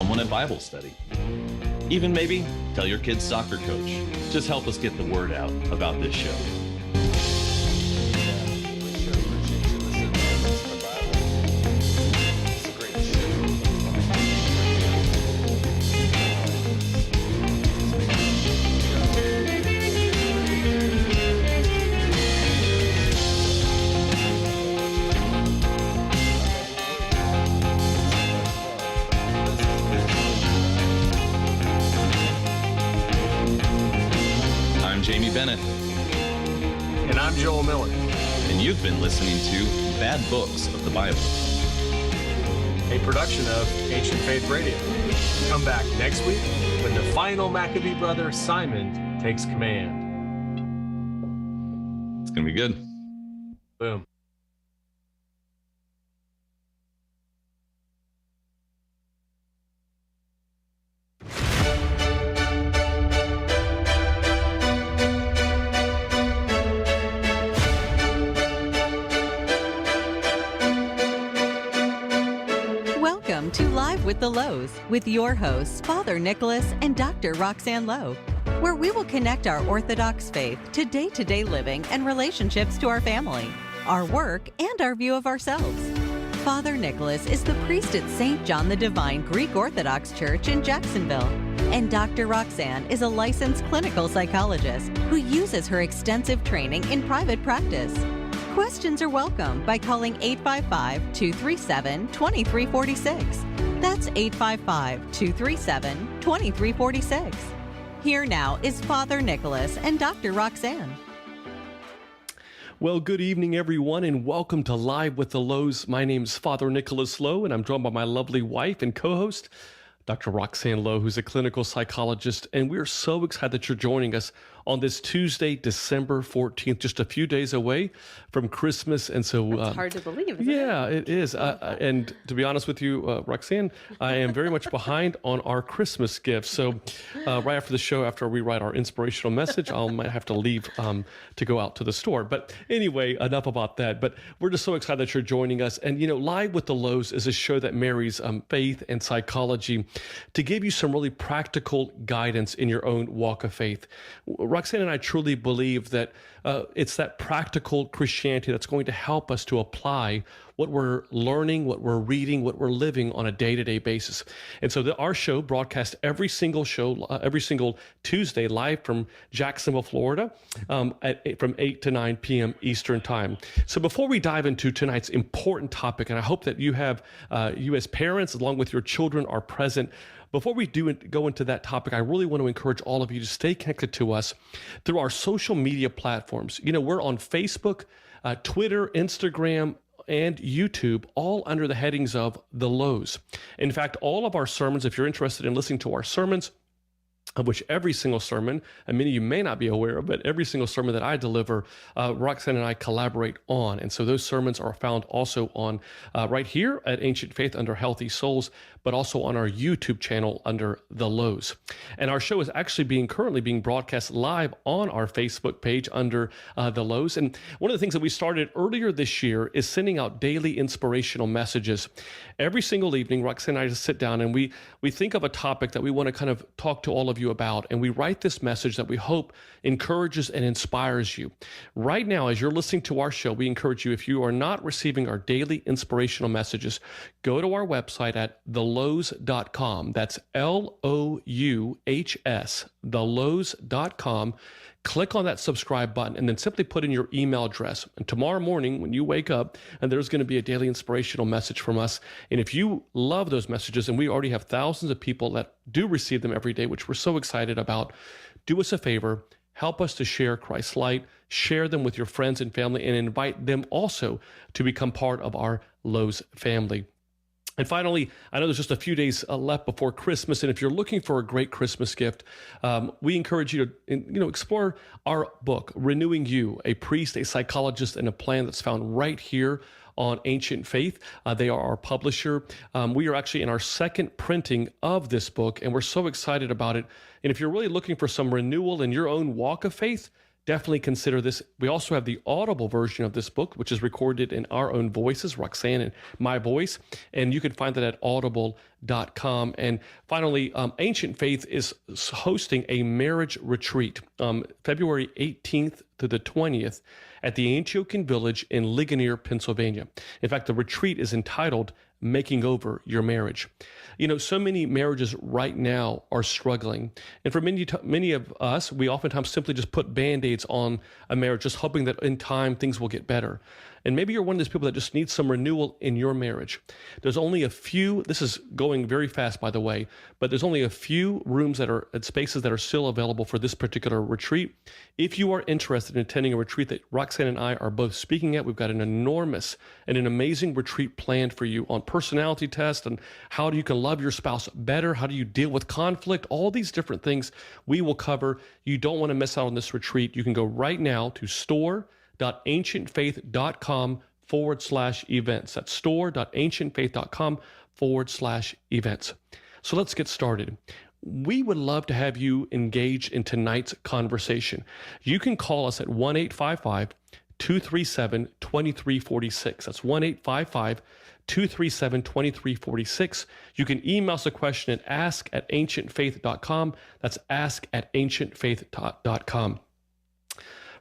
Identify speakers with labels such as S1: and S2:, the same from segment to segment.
S1: someone at Bible study. Even maybe tell your kid's soccer coach. Just help us get the word out about this show.
S2: And I'm Joel Miller.
S1: And you've been listening to Bad Books of the Bible,
S2: a production of Ancient Faith Radio. Come back next week when the final Maccabee brother, Simon, takes command.
S1: It's going to be good.
S2: Boom.
S3: Welcome to Live with the Lows with your hosts, Father Nicholas and Dr. Roxanne Lowe, where we will connect our Orthodox faith to day-to-day living and relationships to our family, our work, and our view of ourselves. Father Nicholas is the priest at St. John the Divine Greek Orthodox Church in Jacksonville, and Dr. Roxanne is a licensed clinical psychologist who uses her extensive training in private practice. Questions are welcome by calling 855-237-2346. That's 855-237-2346. Here now is Father Nicholas and Dr. Roxanne.
S4: Well, good evening, everyone, and welcome to Live with the Lows. My name's Father Nicholas Lowe, and I'm joined by my lovely wife and co-host, Dr. Roxanne Lowe, who's a clinical psychologist, and we're so excited that you're joining us on this Tuesday, December 14th, just a few days away from Christmas. And so
S5: it's hard to believe, isn't
S4: it is. And to be honest with you, Roxanne, I am very much behind on our Christmas gifts. So right after the show, after we write our inspirational message, I might have to leave to go out to the store. But anyway, enough about that. But we're just so excited that you're joining us. And, Live with the Lows is a show that marries faith and psychology to give you some really practical guidance in your own walk of faith. Roxanne and I truly believe that it's that practical Christianity that's going to help us to apply what we're learning, what we're reading, what we're living on a day-to-day basis. And so our show broadcasts every single Tuesday live from Jacksonville, Florida, from 8 to 9 p.m. Eastern Time. So before we dive into tonight's important topic, and I hope that you as parents, along with your children, are present. Before we go into that topic, I really want to encourage all of you to stay connected to us through our social media platforms. We're on Facebook, Twitter, Instagram, and YouTube, all under the headings of The Lows. In fact, all of our sermons, if you're interested in listening to our sermons, of which every single sermon, and many of you may not be aware of, but every single sermon that I deliver, Roxanne and I collaborate on. And so those sermons are found also on right here at Ancient Faith under Healthy Souls, but also on our YouTube channel under The Lows. And our show is actually currently being broadcast live on our Facebook page under The Lows. And one of the things that we started earlier this year is sending out daily inspirational messages. Every single evening, Roxanne and I just sit down and we think of a topic that we want to kind of talk to all of you about, and we write this message that we hope encourages and inspires you. Right now, as you're listening to our show, we encourage you, if you are not receiving our daily inspirational messages, go to our website at thelows.com. That's Louhs, thelows.com. Click on that subscribe button and then simply put in your email address. And tomorrow morning when you wake up, and there's going to be a daily inspirational message from us. And if you love those messages, and we already have thousands of people that do receive them every day, which we're so excited about, do us a favor, help us to share Christ's light, share them with your friends and family, and invite them also to become part of our Lows family. And finally, I know there's just a few days left before Christmas, and if you're looking for a great Christmas gift, we encourage you to, explore our book, Renewing You, a priest, a psychologist, and a plan that's found right here on Ancient Faith. They are our publisher. We are actually in our second printing of this book, and we're so excited about it. And if you're really looking for some renewal in your own walk of faith, definitely consider this. We also have the Audible version of this book, which is recorded in our own voices, Roxanne and my voice, and you can find that at audible.com. ancientfaith.com. And finally, Ancient Faith is hosting a marriage retreat February 18th to the 20th at the Antiochian Village in Ligonier, Pennsylvania. In fact, the retreat is entitled Making Over Your Marriage. You know, so many marriages right now are struggling. And for many of us, we oftentimes simply just put Band-Aids on a marriage, just hoping that in time things will get better. And maybe you're one of those people that just needs some renewal in your marriage. There's only a few, this is going very fast, by the way, but there's only a few rooms that are at spaces that are still available for this particular retreat. If you are interested in attending a retreat that Roxanne and I are both speaking at, we've got an enormous and an amazing retreat planned for you on personality tests and how you can love your spouse better, how do you deal with conflict, all these different things we will cover. You don't want to miss out on this retreat. You can go right now to store.ancientfaith.com/events. That's store.ancientfaith.com/events. So let's get started. We would love to have you engage in tonight's conversation. You can call us at 1-855-237-2346. That's 1-855-237-2346. You can email us a question at ask@ancientfaith.com. That's ask@ancientfaith.com.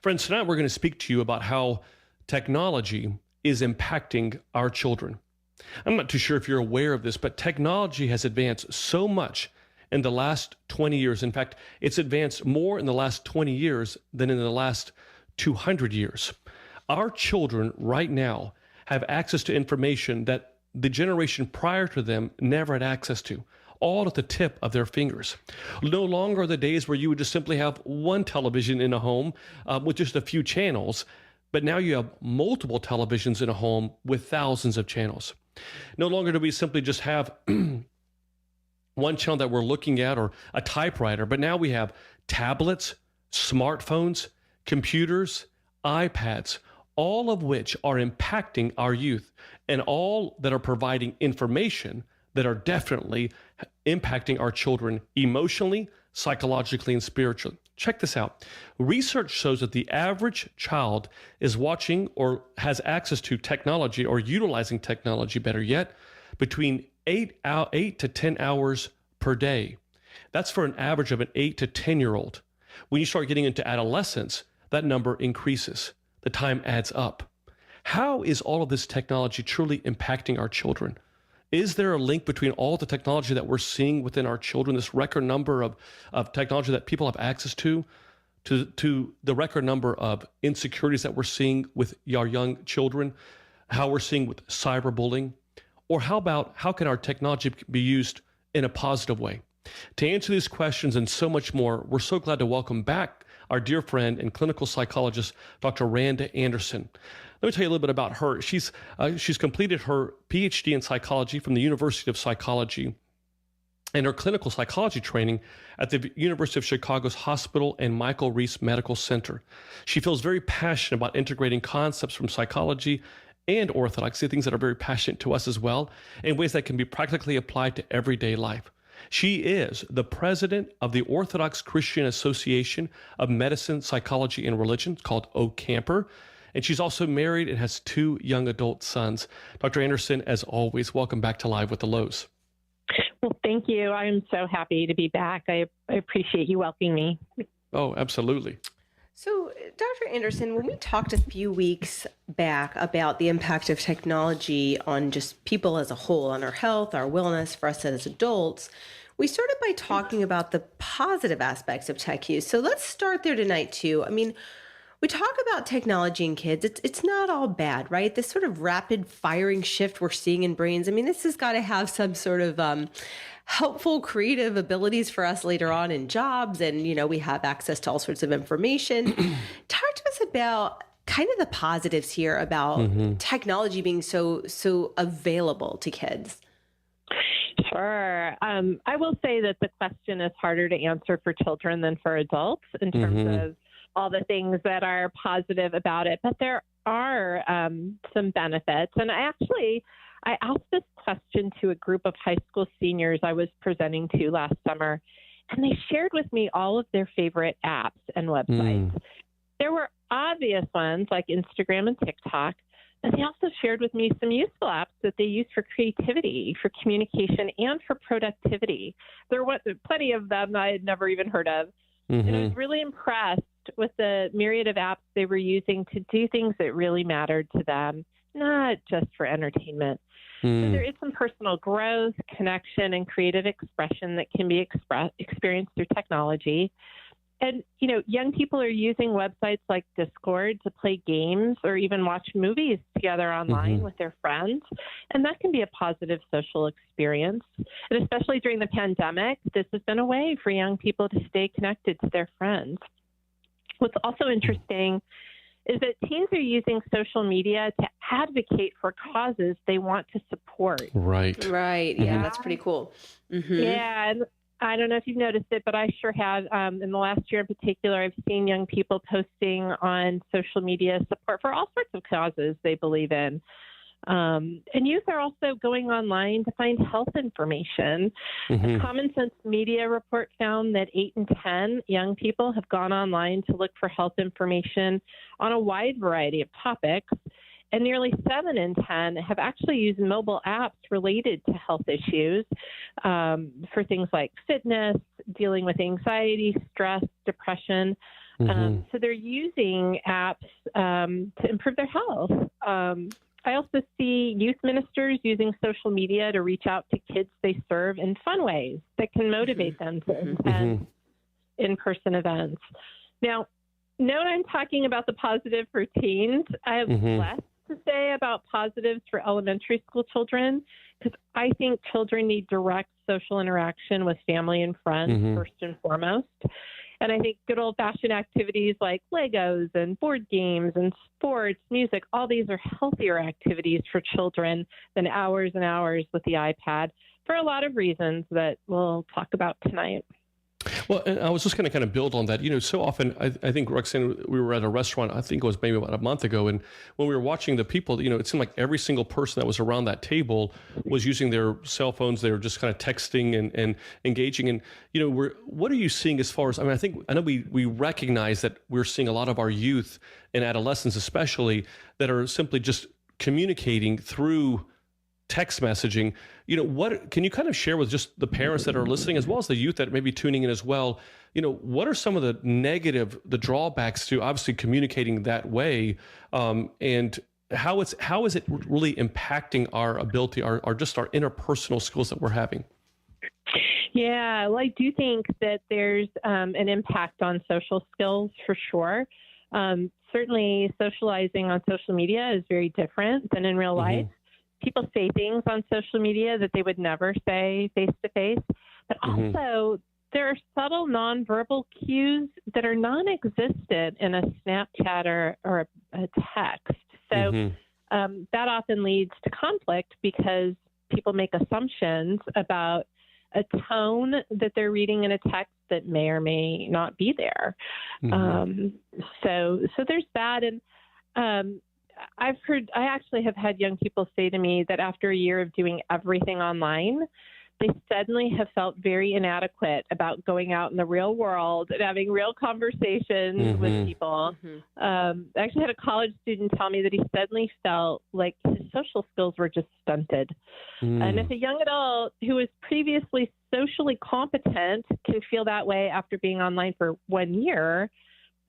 S4: Friends, tonight we're going to speak to you about how technology is impacting our children. I'm not too sure if you're aware of this, but technology has advanced so much in the last 20 years. In fact, it's advanced more in the last 20 years than in the last 200 years. Our children right now have access to information that the generation prior to them never had access to, all at the tip of their fingers. No longer are the days where you would just simply have one television in a home with just a few channels, but now you have multiple televisions in a home with thousands of channels. No longer do we simply just have one channel that we're looking at or a typewriter, but now we have tablets, smartphones, computers, iPads, all of which are impacting our youth and all that are providing information that are definitely impacting our children emotionally, psychologically, and spiritually. Check this out. Research shows that the average child is watching or has access to technology or utilizing technology, better yet, between 8 to 10 hours per day. That's for an average of an 8 to 10-year-old. When you start getting into adolescence, that number increases. The time adds up. How is all of this technology truly impacting our children? Is there a link between all the technology that we're seeing within our children, this record number of technology that people have access to the record number of insecurities that we're seeing with our young children, how we're seeing with cyberbullying? Or how can our technology be used in a positive way? To answer these questions and so much more, we're so glad to welcome back our dear friend and clinical psychologist, Dr. Randa Anderson. Let me tell you a little bit about her. She's completed her PhD in psychology from the University of Psychology and her clinical psychology training at the University of Chicago's Hospital and Michael Reese Medical Center. She feels very passionate about integrating concepts from psychology and orthodoxy, things that are very passionate to us as well, in ways that can be practically applied to everyday life. She is the president of the Orthodox Christian Association of Medicine, Psychology, and Religion, called OCAMPR, and she's also married and has 2 young adult sons. Dr. Anderson, as always, welcome back to Live with the Lows.
S5: Well, thank you. I'm so happy to be back. I appreciate you welcoming me.
S4: Oh, absolutely.
S6: So, Dr. Anderson, when we talked a few weeks back about the impact of technology on just people as a whole, on our health, our wellness, for us as adults, we started by talking about the positive aspects of tech use. So let's start there tonight, too. I mean, we talk about technology in kids. It's not all bad, right? This sort of rapid firing shift we're seeing in brains. I mean, this has got to have some sort of helpful creative abilities for us later on in jobs. And, you know, we have access to all sorts of information. Talk to us about kind of the positives here about technology being so available to kids.
S5: Sure. I will say that the question is harder to answer for children than for adults in terms of all the things that are positive about it. But there are some benefits. And I asked this question to a group of high school seniors I was presenting to last summer, and they shared with me all of their favorite apps and websites. There were obvious ones like Instagram and TikTok, And they also shared with me some useful apps that they use for creativity, for communication, and for productivity. There were plenty of them I had never even heard of. And I was really impressed with the myriad of apps they were using to do things that really mattered to them, not just for entertainment. So there is some personal growth, connection, and creative expression that can be experienced through technology. And, young people are using websites like Discord to play games or even watch movies together online with their friends. And that can be a positive social experience. And especially during the pandemic, this has been a way for young people to stay connected to their friends. What's also interesting is that teens are using social media to advocate for causes they want to support.
S4: Right.
S6: Yeah, that's pretty cool.
S5: Yeah, and I don't know if you've noticed it, but I sure have. In the last year in particular, I've seen young people posting on social media support for all sorts of causes they believe in. And youth are also going online to find health information. A Common Sense Media report found that 8 in 10 young people have gone online to look for health information on a wide variety of topics. And nearly 7 in 10 have actually used mobile apps related to health issues for things like fitness, dealing with anxiety, stress, depression. So they're using apps to improve their health. I also see youth ministers using social media to reach out to kids they serve in fun ways that can motivate them to attend in-person events. Now, note I'm talking about the positive for teens. I have less to say about positives for elementary school children because I think children need direct social interaction with family and friends first and foremost. And I think good old-fashioned activities like Legos and board games and sports, music, all these are healthier activities for children than hours and hours with the iPad for a lot of reasons that we'll talk about tonight.
S4: Well, and I was just going to kind of build on that. So often, I think, Roxanne, we were at a restaurant, I think it was maybe about a month ago, and when we were watching the people, it seemed like every single person that was around that table was using their cell phones. They were just kind of texting and engaging. And, what are you seeing as far as, I know we recognize that we're seeing a lot of our youth and adolescents especially that are simply just communicating through text messaging. What can you kind of share with just the parents that are listening as well as the youth that may be tuning in as well? What are some of the drawbacks to obviously communicating that way, and how is it really impacting our ability, our interpersonal skills that we're having?
S5: Yeah, well, I do think that there's an impact on social skills for sure. Certainly, socializing on social media is very different than in real life. People say things on social media that they would never say face-to-face, but also there are subtle nonverbal cues that are non-existent in a Snapchat or a text. So that often leads to conflict because people make assumptions about a tone that they're reading in a text that may or may not be there. So there's that. And I actually have had young people say to me that after a year of doing everything online, they suddenly have felt very inadequate about going out in the real world and having real conversations with people. I actually had a college student tell me that he suddenly felt like his social skills were just stunted. And if a young adult who was previously socially competent can feel that way after being online for 1 year,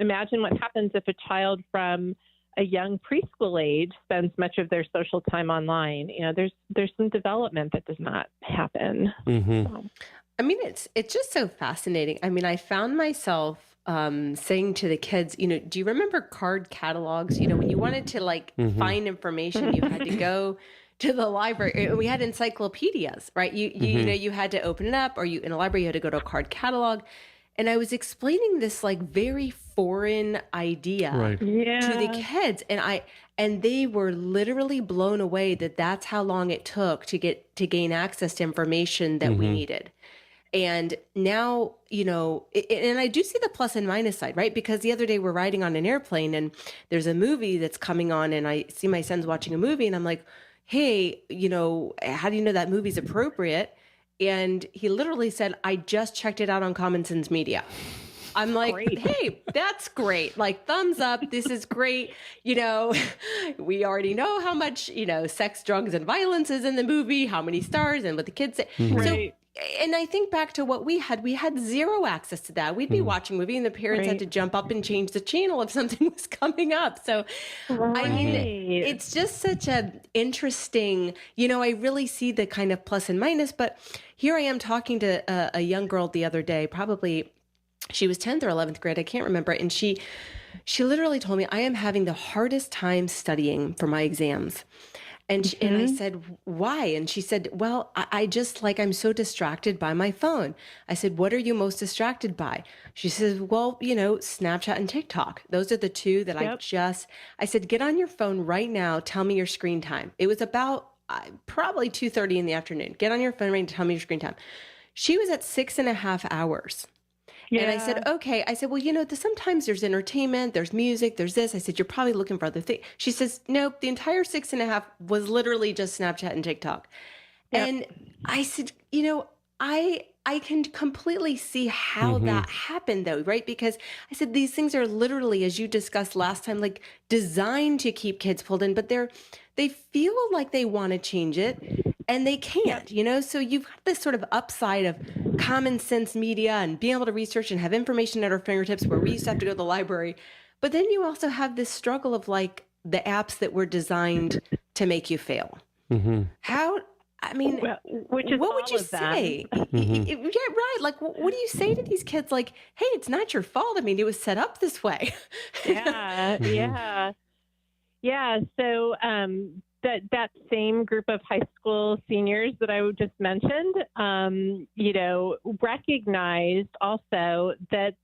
S5: imagine what happens if a child from a young preschool age spends much of their social time online. There's some development that does not happen.
S6: It's just so fascinating. I found myself saying to the kids, do you remember card catalogs? When you wanted to find information, you had to go to the library. We had encyclopedias, right? You had to open it up, or in a library, you had to go to a card catalog. And I was explaining this very foreign idea to the kids, and they were literally blown away that that's how long it took to gain access to information that we needed. And now, and I do see the plus and minus side, right? Because the other day we're riding on an airplane and there's a movie that's coming on, and I see my son's watching a movie, and I'm like, hey, how do you know that movie's appropriate? And he literally said, I just checked it out on Common Sense Media. I'm like,
S5: Great.
S6: hey, that's great. Like, thumbs up. This is great. You know, we already know how much, you know, sex, drugs, and violence is in the movie, how many stars and what the kids say.
S5: Right.
S6: So, and I think back to what we had zero access to that. We'd be watching a movie and the parents had to jump up and change the channel if something was coming up. So, I mean, it's just such an interesting, you know, I really see the kind of plus and minus, but here I am talking to a young girl the other day, probably she was 10th or 11th grade. I can't remember. And she literally told me, I am having the hardest time studying for my exams. And and I said, why? And she said, well, I just like, I'm so distracted by my phone. I said, what are you most distracted by? She says, well, you know, Snapchat and TikTok. Those are the two that I said, get on your phone right now. Tell me your screen time. It was about probably 2:30 in the afternoon. Get on your phone right now. Tell me your screen time. She was at 6.5 hours. Yeah. And I said, okay. I said, well, you know, sometimes there's entertainment, there's music, there's this. I said, you're probably looking for other things. She says, nope, the entire 6.5 was literally just Snapchat and TikTok. Yep. And I said, you know, I can completely see how that happened though, right? Because I said, these things are literally, as you discussed last time, like designed to keep kids pulled in, but they feel like they want to change it and they can't, you know? So you've got this sort of upside of common sense media and being able to research and have information at our fingertips where we used to have to go to the library. But then you also have this struggle of like the apps that were designed to make you fail. How, I mean,
S5: which is
S6: what would you say? Yeah, right. Like, what do you say to these kids? Like, hey, it's not your fault. I mean, it was set up this way.
S5: Yeah. So that same group of high school seniors that I just mentioned, you know, recognized also that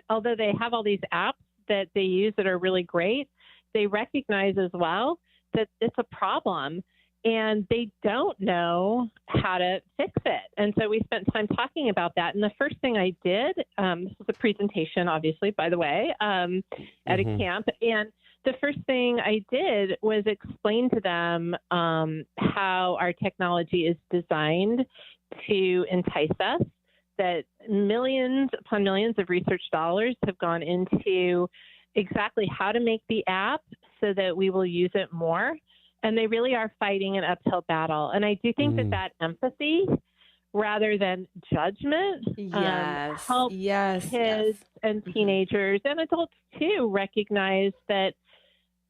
S5: although they have all these apps that they use that are really great, they recognize as well that it's a problem. And they don't know how to fix it. And so we spent time talking about that. And the first thing I did, this was a presentation, obviously, by the way, at a camp. And the first thing I did was explain to them how our technology is designed to entice us, that millions upon millions of research dollars have gone into exactly how to make the app so that we will use it more. And they really are fighting an uphill battle. And I do think that empathy rather than judgment helps kids and teenagers and adults too recognize that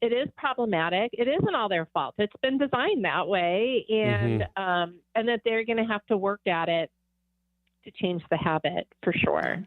S5: it is problematic. It isn't all their fault. It's been designed that way, and that they're going to have to work at it to change the habit for sure.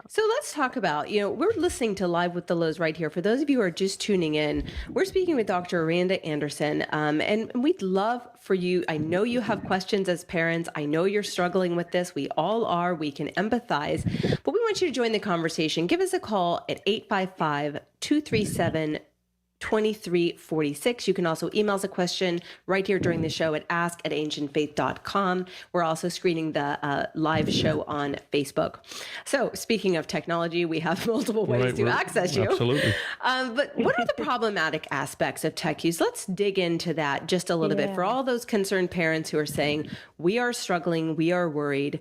S6: So let's talk about, you know, we're listening to Live with the Lows right here. For those of you who are just tuning in, we're speaking with Dr. Randa Anderson, and we'd love for you. I know you have questions as parents. I know you're struggling with this. We all are. We can empathize, but we want you to join the conversation. Give us a call at 855-237-2346. You can also email us a question right here during the show at ask@ancientfaith.com. We're also screening the live show on Facebook. So speaking of technology, we have multiple ways to access you.
S4: Absolutely.
S6: But what are the problematic aspects of tech use? Let's dig into that just a little bit for all those concerned parents who are saying, we are struggling, we are worried.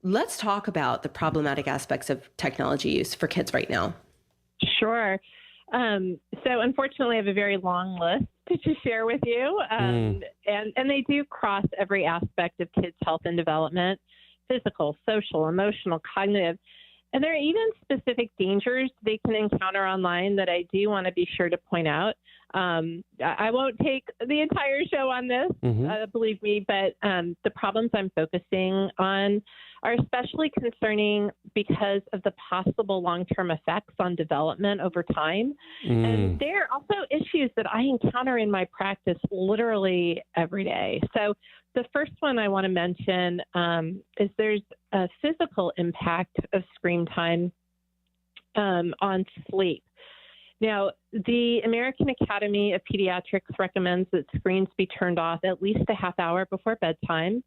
S6: Let's talk about the problematic aspects of technology use for kids right now.
S5: Sure. So unfortunately, I have a very long list to share with you, and they do cross every aspect of kids' health and development: physical, social, emotional, cognitive. And there are even specific dangers they can encounter online that I do want to be sure to point out. I won't take the entire show on this, believe me, but the problems I'm focusing on are especially concerning because of the possible long-term effects on development over time. And there are also issues that I encounter in my practice literally every day. So the first one I want to mention is there's a physical impact of screen time on sleep. Now, the American Academy of Pediatrics recommends that screens be turned off at least a half hour before bedtime.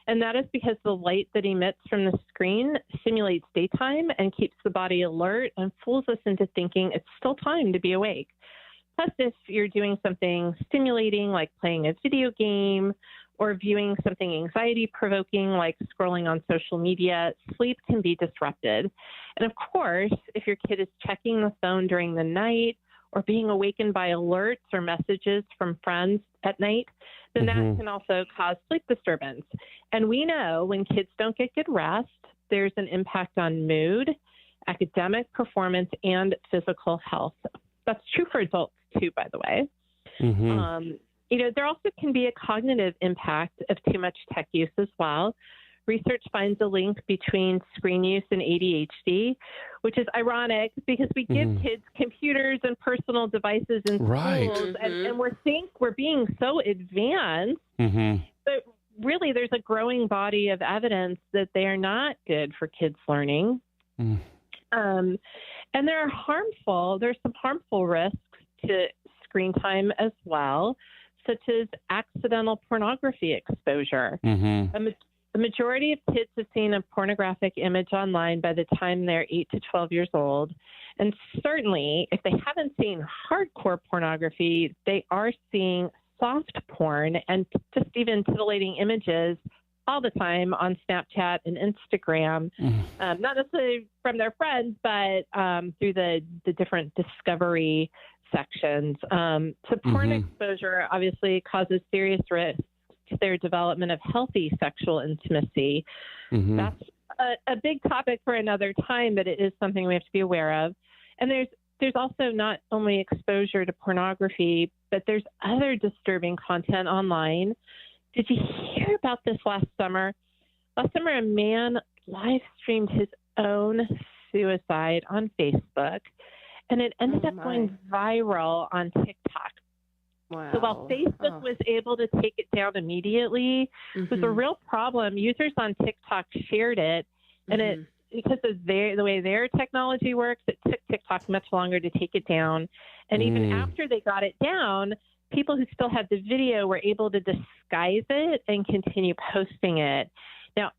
S5: And that is because the light that emits from the screen simulates daytime and keeps the body alert and fools us into thinking it's still time to be awake. Plus, if you're doing something stimulating like playing a video game or viewing something anxiety-provoking like scrolling on social media, sleep can be disrupted. And of course, if your kid is checking the phone during the night or being awakened by alerts or messages from friends at night, then that can also cause sleep disturbance. And we know when kids don't get good rest, there's an impact on mood, academic performance, and physical health. That's true for adults too, by the way. There also can be a cognitive impact of too much tech use as well. Research finds a link between screen use and ADHD, which is ironic because we give kids computers and personal devices in schools, and we're being so advanced, but really there's a growing body of evidence that they are not good for kids' learning. And there's some harmful risks to screen time as well, such as accidental pornography exposure. The majority of kids have seen a pornographic image online by the time they're 8 to 12 years old. And certainly, if they haven't seen hardcore pornography, they are seeing soft porn and just even titillating images all the time on Snapchat and Instagram, not necessarily from their friends, but through the different discovery sections. So porn exposure obviously causes serious risk to their development of healthy sexual intimacy. That's a big topic for another time, but it is something we have to be aware of. And there's also not only exposure to pornography, but there's other disturbing content online. Did you hear about this last summer? Last summer, a man live streamed his own suicide on Facebook, and it ended up going viral on TikTok.
S6: Wow.
S5: So while Facebook was able to take it down immediately, it was a real problem. Users on TikTok shared it, and it because of the way their technology works, it took TikTok much longer to take it down. And even after they got it down, people who still had the video were able to disguise it and continue posting it. Now,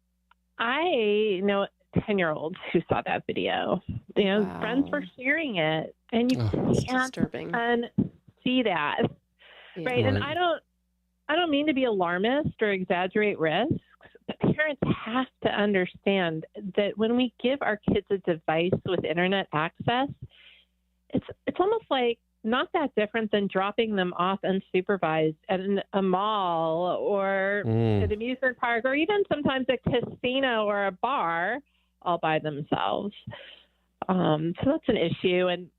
S5: I know 10-year-olds who saw that video. Friends were sharing it, and you can't unsee that.
S6: Yeah.
S5: Right. And I don't mean to be alarmist or exaggerate risks, but parents have to understand that when we give our kids a device with internet access, it's almost like not that different than dropping them off unsupervised at a mall or an amusement park, or even sometimes a casino or a bar all by themselves. So that's an issue. And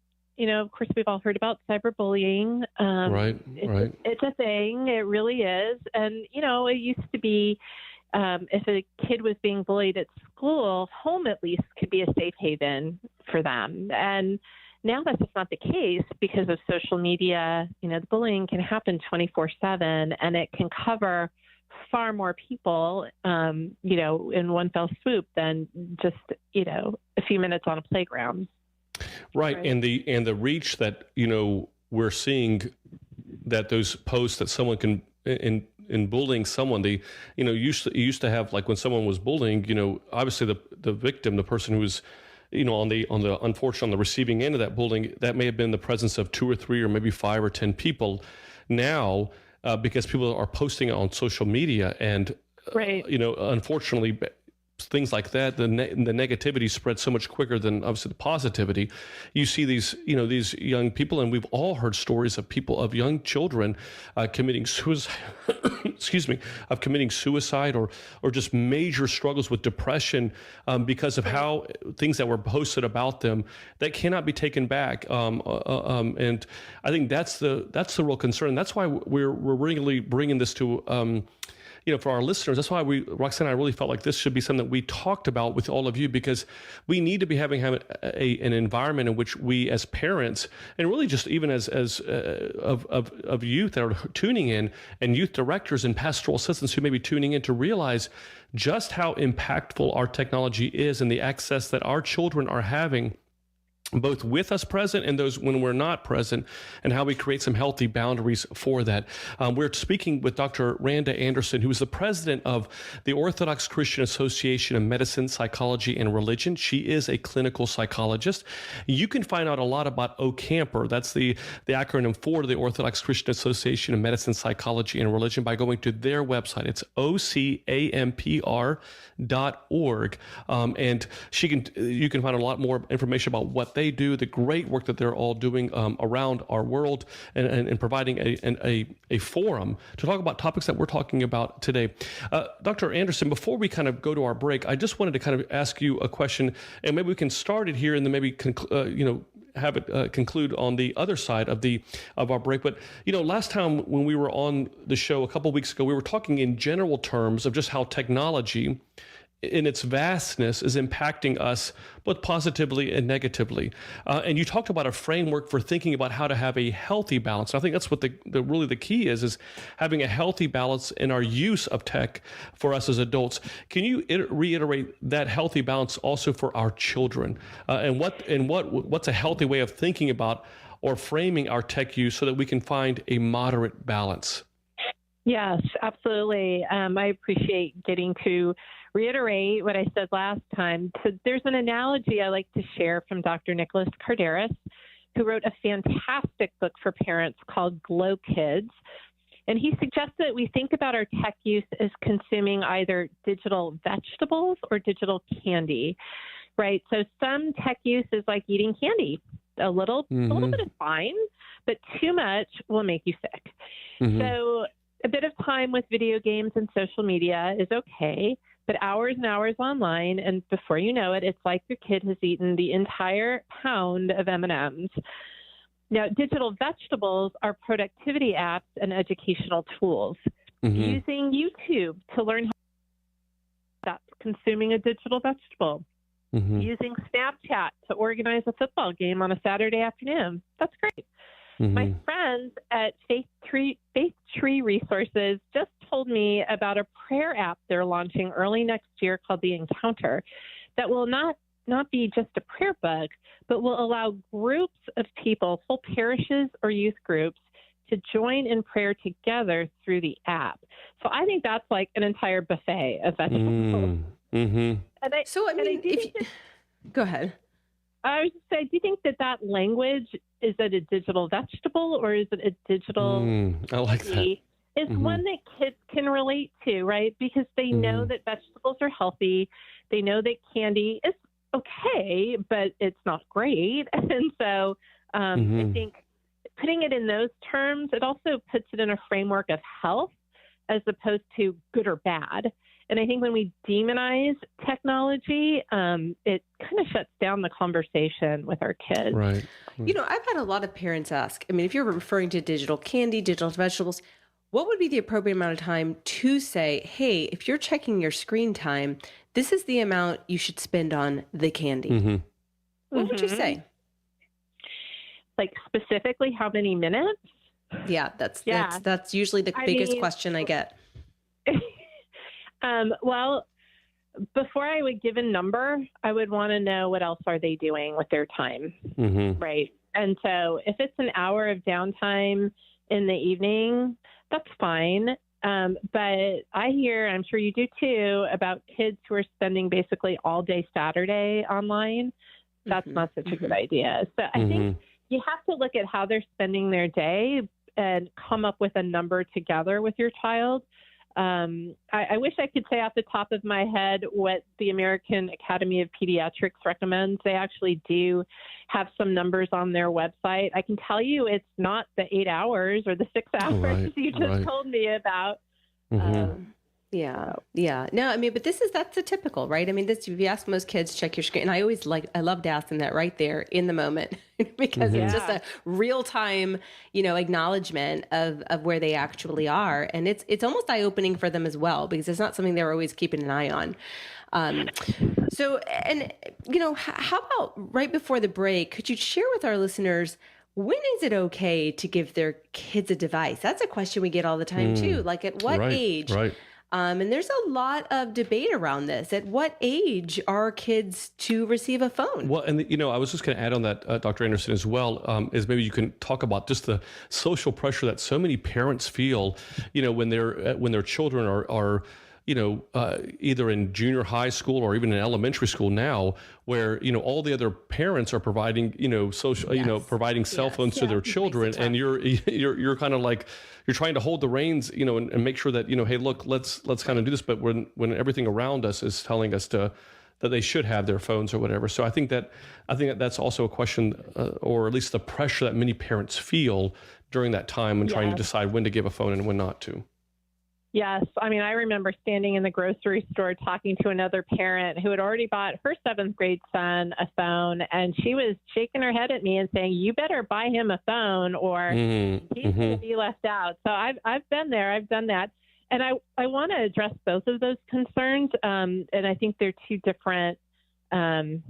S5: of course, we've all heard about cyberbullying. It's a thing. It really is. And, it used to be if a kid was being bullied at school, home at least could be a safe haven for them. And now that's just not the case because of social media. The bullying can happen 24/7, and it can cover far more people, in one fell swoop than just, a few minutes on a playground.
S4: Right. And the reach that, we're seeing that those posts that someone can in bullying someone, they, used to have, like when someone was bullying, obviously the victim, the person who was, on the receiving end of that bullying, that may have been the presence of 2 or 3 or maybe 5 or 10 people. Now, because people are posting it on social media and, unfortunately, things like that, the negativity spreads so much quicker than obviously the positivity. You see these young people, and we've all heard stories of young children committing suicide, committing suicide or just major struggles with depression because of how things that were posted about them that cannot be taken back. And I think that's the real concern. That's why we're really bringing this to. For our listeners, that's why Roxanne and I really felt like this should be something that we talked about with all of you, because we need to be having an environment in which we as parents, and really just even as of youth that are tuning in, and youth directors and pastoral assistants who may be tuning in, to realize just how impactful our technology is and the access that our children are having both with us present and those when we're not present, and how we create some healthy boundaries for that. We're speaking with Dr. Randa Anderson, who is the president of the Orthodox Christian Association of Medicine, Psychology, and Religion. She is a clinical psychologist. You can find out a lot about OCAMPR, that's the acronym for the Orthodox Christian Association of Medicine, Psychology, and Religion, by going to their website. It's OCAMPR.org. And you can find a lot more information about what they do, the great work that they're all doing around our world, and providing a forum to talk about topics that we're talking about today. Dr. Anderson, before we kind of go to our break, I just wanted to kind of ask you a question, and maybe we can start it here and then maybe have it conclude on the other side of our break. But last time when we were on the show a couple of weeks ago, we were talking in general terms of just how technology in its vastness is impacting us both positively and negatively. And you talked about a framework for thinking about how to have a healthy balance. And I think that's what really the key is having a healthy balance in our use of tech for us as adults. Can you reiterate that healthy balance also for our children? And what's a healthy way of thinking about or framing our tech use so that we can find a moderate balance?
S5: Yes, absolutely. I appreciate getting to reiterate what I said last time. So there's an analogy I like to share from Dr. Nicholas Carderis, who wrote a fantastic book for parents called Glow Kids. And he suggests that we think about our tech use as consuming either digital vegetables or digital candy, right? So some tech use is like eating candy. A little bit is fine, but too much will make you sick. So a bit of time with video games and social media is okay, but hours and hours online, and before you know it, it's like your kid has eaten the entire pound of M&Ms. Now, digital vegetables are productivity apps and educational tools. Using YouTube to learn how that's consuming a digital vegetable. Using Snapchat to organize a football game on a Saturday afternoon. That's great. My friends at Faith Tree Resources just told me about a prayer app they're launching early next year called The Encounter that will not be just a prayer book, but will allow groups of people, whole parishes or youth groups, to join in prayer together through the app. So I think that's like an entire buffet of vegetables.
S6: Go ahead.
S5: I was just saying, do you think that language, is it a digital vegetable or is it a digital
S4: I like that.
S5: It's one that kids can relate to, right? Because they know that vegetables are healthy. They know that candy is okay, but it's not great. And so I think putting it in those terms, it also puts it in a framework of health as opposed to good or bad. And I think when we demonize technology, it kind of shuts down the conversation with our kids.
S4: Right.
S6: I've had a lot of parents ask, if you're referring to digital candy, digital vegetables, what would be the appropriate amount of time to say, hey, if you're checking your screen time, this is the amount you should spend on the candy? What would you say?
S5: Like specifically how many minutes?
S6: Yeah, that's usually the biggest question I get.
S5: Well, before I would give a number, I would want to know what else are they doing with their time, right? And so if it's an hour of downtime in the evening, that's fine. But I hear, I'm sure you do too, about kids who are spending basically all day Saturday online. That's not such a good idea. So I think you have to look at how they're spending their day and come up with a number together with your child. I wish I could say off the top of my head what the American Academy of Pediatrics recommends. They actually do have some numbers on their website. I can tell you it's not the 8 hours or the 6 hours you just told me about.
S6: Yeah. No, but that's a typical, right? If you ask most kids, check your screen. And I love to ask them that right there in the moment because it's just a real time, acknowledgement of where they actually are. And it's almost eye opening for them as well, because it's not something they're always keeping an eye on. How about right before the break, could you share with our listeners, when is it okay to give their kids a device? That's a question we get all the time too. Like at what age?
S4: Right.
S6: And there's a lot of debate around this. At what age are kids to receive a phone?
S4: Well, and I was just going to add on that, Dr. Anderson, as well, is maybe you can talk about just the social pressure that so many parents feel, when their children are either in junior high school or even in elementary school now, where all the other parents are providing providing cell phones to their children, and you're kind of like, you're trying to hold the reins, and make sure that hey, look, let's kind of do this, but when everything around us is telling us that they should have their phones or whatever. So I think that's also a question, or at least the pressure that many parents feel during that time when trying to decide when to give a phone and when not to.
S5: Yes. I mean, I remember standing in the grocery store talking to another parent who had already bought her 7th grade son a phone, and she was shaking her head at me and saying, you better buy him a phone or he's going to be left out. So I've been there. I've done that. And I want to address both of those concerns. And I think they're two different topics.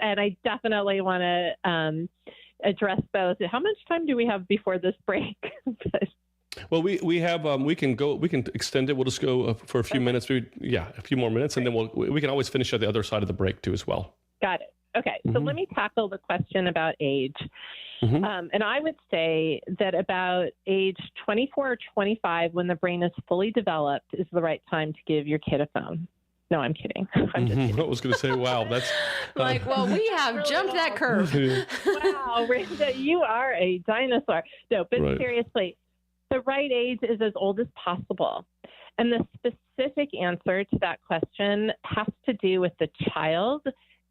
S5: And I definitely want to address both. How much time do we have before this break?
S4: Well, we have we can extend it. We'll just go for a few minutes. A few more minutes, and then we can always finish at the other side of the break too as well.
S5: Got it. Okay, so let me tackle the question about age. And I would say that about age 24 or 25, when the brain is fully developed, is the right time to give your kid a phone. No, I'm kidding. I'm just kidding.
S4: I was going to say, wow, that's
S6: well, we have jumped that curve.
S5: Wow, Randa, you are a dinosaur. No, but seriously, the right age is as old as possible. And the specific answer to that question has to do with the child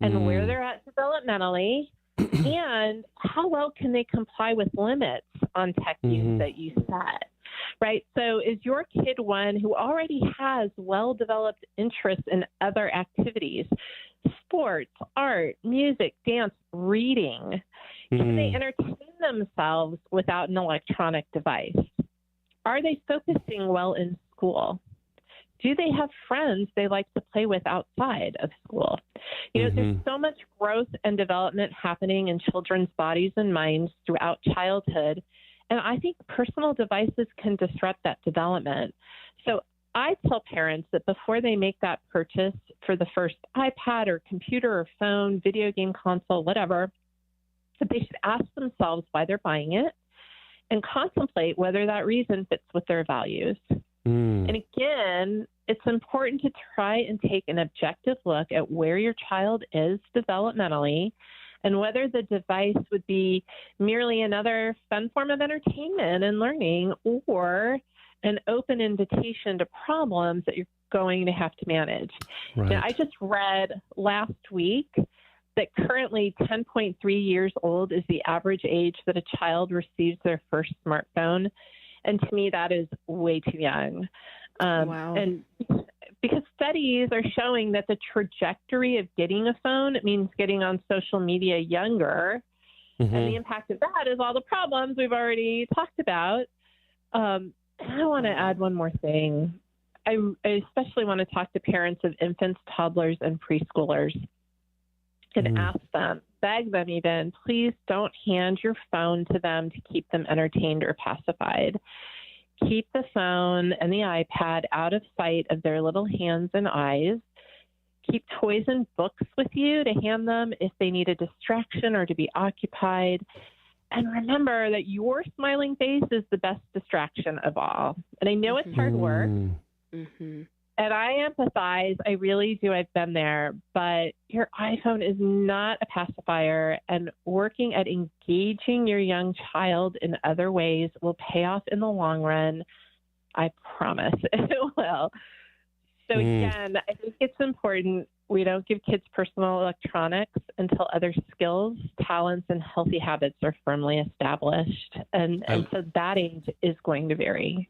S5: and where they're at developmentally and how well can they comply with limits on tech use that you set, right? So is your kid one who already has well-developed interests in other activities, sports, art, music, dance, reading? Can they entertain themselves without an electronic device? Are they focusing well in school? Do they have friends they like to play with outside of school? There's so much growth and development happening in children's bodies and minds throughout childhood. And I think personal devices can disrupt that development. So I tell parents that before they make that purchase for the first iPad or computer or phone, video game console, whatever, that they should ask themselves why they're buying it and contemplate whether that reason fits with their values. And again, it's important to try and take an objective look at where your child is developmentally and whether the device would be merely another fun form of entertainment and learning or an open invitation to problems that you're going to have to manage.
S4: Right.
S5: Now, I just read last week that currently 10.3 years old is the average age that a child receives their first smartphone. And to me, that is way too young.
S6: Wow.
S5: And because studies are showing that the trajectory of getting a phone means getting on social media younger. And the impact of that is all the problems we've already talked about. And I want to add one more thing. I especially want to talk to parents of infants, toddlers, and preschoolers and ask them, beg them even, please don't hand your phone to them to keep them entertained or pacified. Keep the phone and the iPad out of sight of their little hands and eyes. Keep toys and books with you to hand them if they need a distraction or to be occupied. And remember that your smiling face is the best distraction of all. And I know it's hard work. And I empathize. I really do. I've been there. But your iPhone is not a pacifier. And working at engaging your young child in other ways will pay off in the long run. I promise it will. So again, I think it's important we don't give kids personal electronics until other skills, talents, and healthy habits are firmly established. And so that age is going to vary.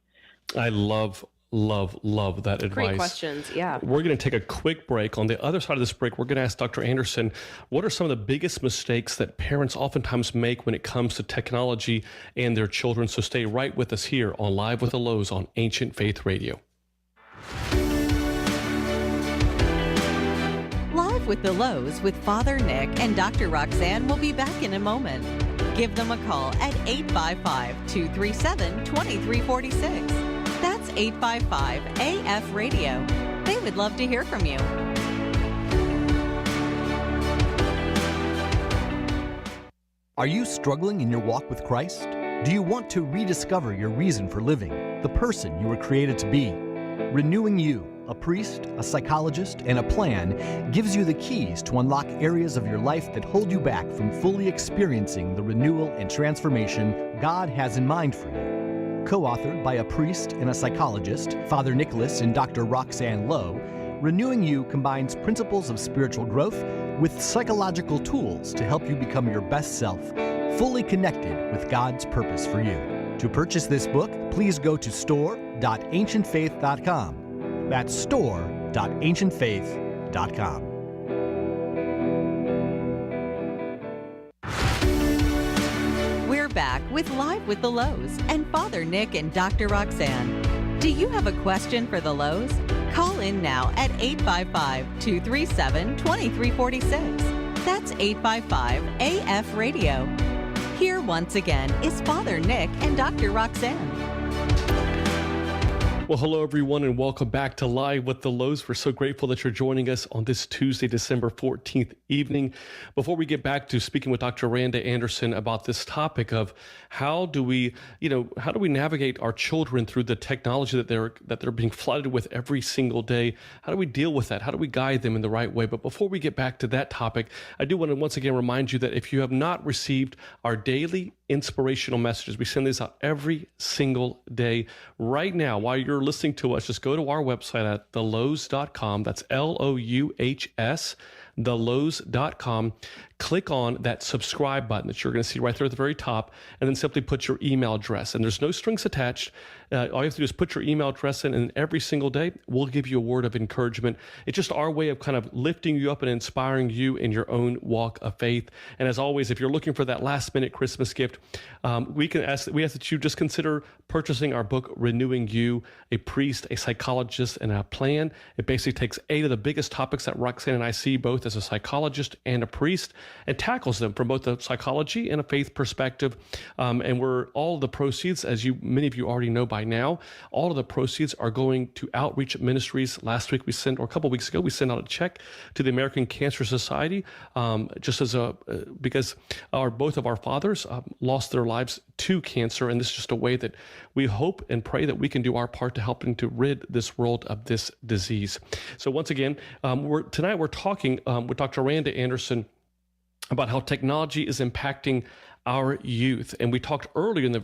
S4: I love that advice.
S6: Great questions. Yeah.
S4: We're going to take a quick break. On the other side of this break, we're going to ask Dr. Anderson, what are some of the biggest mistakes that parents oftentimes make when it comes to technology and their children? So stay right with us here on Live with the Lows on Ancient Faith Radio.
S3: Live with the Lows with Father Nick and Dr. Roxanne will be back in a moment. Give them a call at 855-237-2346. That's That's 855-AF-RADIO. They would love to hear from you.
S7: Are you struggling in your walk with Christ? Do you want to rediscover your reason for living, the person you were created to be? Renewing You, a priest, a psychologist, and a plan gives you the keys to unlock areas of your life that hold you back from fully experiencing the renewal and transformation God has in mind for you. Co-authored by a priest and a psychologist, Father Nicholas and Dr. Roxanne Lowe, Renewing You combines principles of spiritual growth with psychological tools to help you become your best self, fully connected with God's purpose for you. To purchase this book, please go to store.ancientfaith.com. That's store.ancientfaith.com.
S3: We're back with Live with the Lows and Father Nick and Dr. Roxanne. Do you have a question for the Lows? Call in now at 855-237-2346. That's 855-AF-RADIO. Here once again is Father Nick and Dr. Roxanne.
S4: Well, hello, everyone, and welcome back to Live with the Lows. We're so grateful that you're joining us on this Tuesday, December 14th evening. Before we get back to speaking with Dr. Randa Anderson about this topic of how do we navigate our children through the technology that they're being flooded with every single day? How do we deal with that? How do we guide them in the right way? But before we get back to that topic, I do want to once again remind you that if you have not received our daily inspirational messages, we send these out every single day. Right now, while you're listening to us, just go to our website at thelows.com. That's LOUHS, thelows.com. Click on that subscribe button that you're going to see right there at the very top, and then simply put your email address. And there's no strings attached. All you have to do is put your email address in, and every single day, we'll give you a word of encouragement. It's just our way of kind of lifting you up and inspiring you in your own walk of faith. And as always, if you're looking for that last-minute Christmas gift, we ask that you just consider purchasing our book, Renewing You, a priest, a psychologist, and a plan. It basically takes 8 of the biggest topics that Roxanne and I see both as a psychologist and a priest, and tackles them from both a psychology and a faith perspective. And all of the proceeds, as many of you already know by now, all of the proceeds are going to outreach ministries. Last week or a couple of weeks ago, we sent out a check to the American Cancer Society, because both of our fathers lost their lives to cancer, and this is just a way that we hope and pray that we can do our part to helping to rid this world of this disease. So once again, tonight we're talking with Dr. Randa Anderson about how technology is impacting our youth. And we talked earlier in the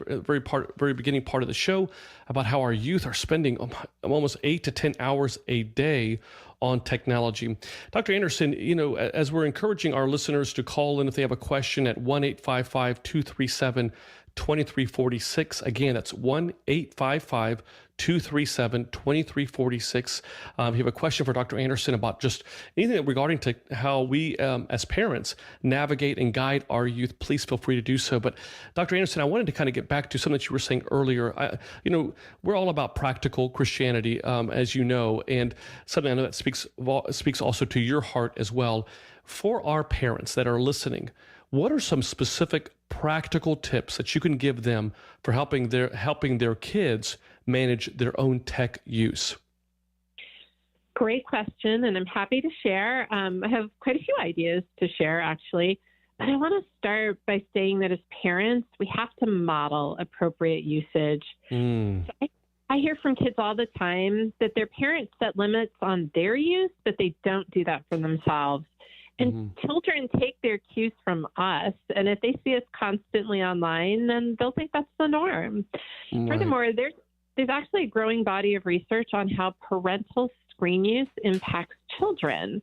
S4: very beginning part of the show about how our youth are spending almost 8 to 10 hours a day on technology. Dr. Anderson, as we're encouraging our listeners to call in if they have a question at 1-855-237-2346. Again, that's 1-855-237-2346. If you have a question for Dr. Anderson about just anything regarding to how we as parents navigate and guide our youth, please feel free to do so. But Dr. Anderson, I wanted to kind of get back to something that you were saying earlier. We're all about practical Christianity, as you know, and something I know that speaks also to your heart as well. For our parents that are listening, what are some specific practical tips that you can give them for helping their kids manage their own tech use?
S5: Great question, and I'm happy to share. I have quite a few ideas to share, actually. But I want to start by saying that as parents, we have to model appropriate usage. So I hear from kids all the time that their parents set limits on their use, but they don't do that for themselves. And children take their cues from us, and if they see us constantly online, then they'll think that's the norm. Right. Furthermore, there's actually a growing body of research on how parental screen use impacts children.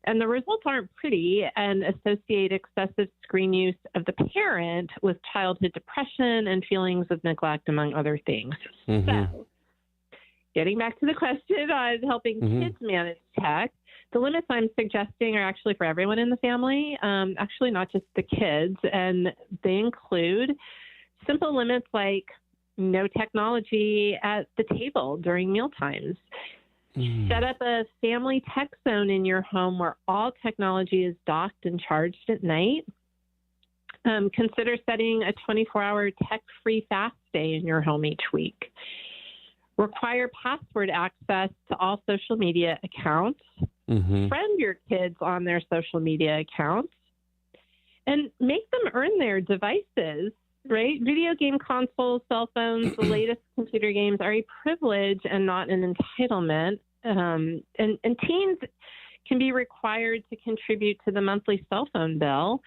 S5: And the results aren't pretty and associate excessive screen use of the parent with childhood depression and feelings of neglect, among other things. So, getting back to the question on helping kids manage tech, the limits I'm suggesting are actually for everyone in the family, actually not just the kids, and they include simple limits like no technology at the table during meal times. Set up a family tech zone in your home where all technology is docked and charged at night. Consider setting a 24-hour tech-free fast day in your home each week. Require password access to all social media accounts. Friend your kids on their social media accounts. And make them earn their devices, right? Video game consoles, cell phones, the latest computer games are a privilege and not an entitlement. And teens can be required to contribute to the monthly cell phone bill.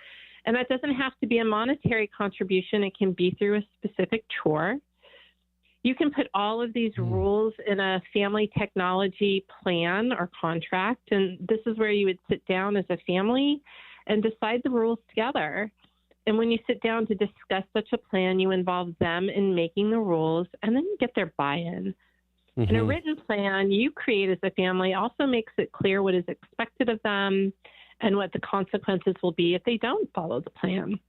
S5: And that doesn't have to be a monetary contribution. It can be through a specific chore. You can put all of these rules in a family technology plan or contract. And this is where you would sit down as a family and decide the rules together. And when you sit down to discuss such a plan, you involve them in making the rules, and then you get their buy-in. And a written plan you create as a family also makes it clear what is expected of them and what the consequences will be if they don't follow the plan.